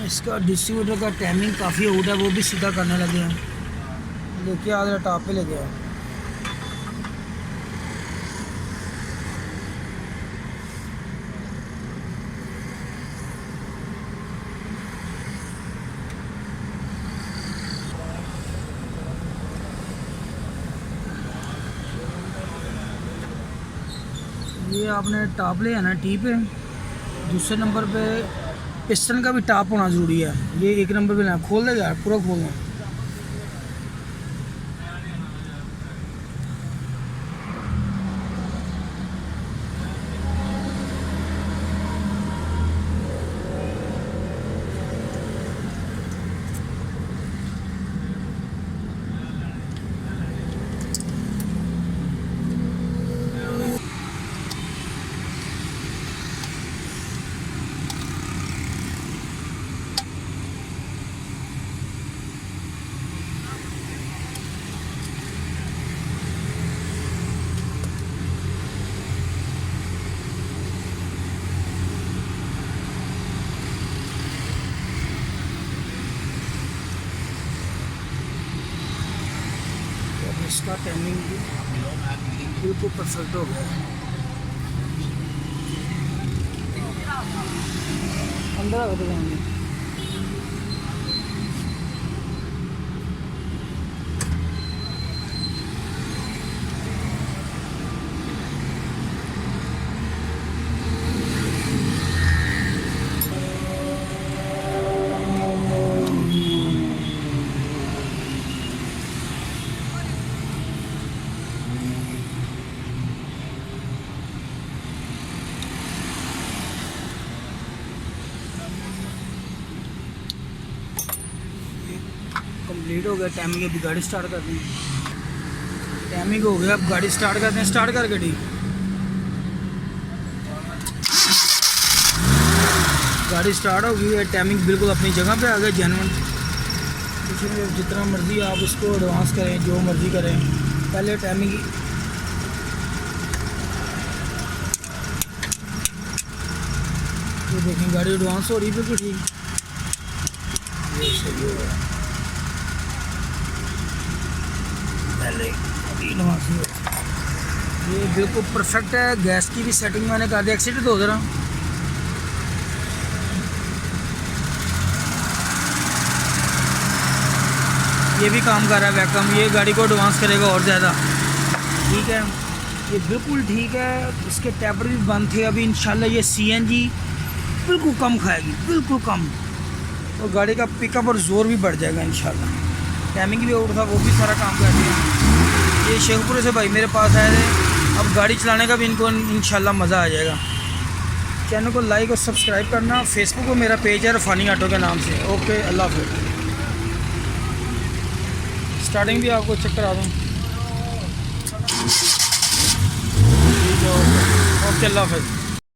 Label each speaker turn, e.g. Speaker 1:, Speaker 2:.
Speaker 1: इसका डिस्ट्रीब्यूटर का टाइमिंग काफ़ी आउट है, वो भी सीधा करने लगे हैं। देखिए आगे टॉप पे लगे हैं। ये आपने टॉप ले आना टी पे। दूसरे नंबर पे पिस्टन का भी टॉप होना ज़रूरी है। ये एक नंबर पे ना खोल देगा, पूरा खोल दें। इसका टाइमिंग बिल्कुल परफेक्ट हो गया है। अंदर आ गए कंप्लीट हो गया टाइमिंग। अभी गाड़ी स्टार्ट कर दी। टाइमिंग हो गया, अब गाड़ी स्टार्ट करते हैं। स्टार्ट कर गाड़ी। गाड़ी स्टार्ट हो गई है। टाइमिंग बिल्कुल अपनी जगह पे आ गया जेन्युइन। इसमें जितना मर्जी आप इसको एडवांस करें, जो मर्जी करें। पहले टाइमिंग ये देखें, गाड़ी एडवांस हो रही है बिल्कुल ठीक। ये सही हो गया। पहले ये बिल्कुल परफेक्ट है। गैस की भी सेटिंग मैंने कर दी। एक्सीडेंट हो जरा। ये भी काम कर रहा है वैक्यूम। ये गाड़ी को एडवांस करेगा और ज़्यादा। ठीक है, ये बिल्कुल ठीक है। इसके टैपर भी बंद थे। अभी इंशाल्लाह ये सीएनजी बिल्कुल कम खाएगी, बिल्कुल कम। और गाड़ी का पिकअप और ज़ोर भी बढ़ जाएगा इंशाल्लाह। टाइमिंग भी आउट था, वो भी सारा काम कर दिया। ये शेखपुरे से भाई मेरे पास आए थे। अब गाड़ी चलाने का भी इनको इंशाल्लाह मज़ा आ जाएगा। चैनल को लाइक और सब्सक्राइब करना। फेसबुक पर मेरा पेज है रफानी ऑटो के नाम से। ओके, अल्लाह हाफ़िज़। स्टार्टिंग भी आपको चेक करा दूँ। ठीक है, ओके, अल्लाह हाफ़िज़।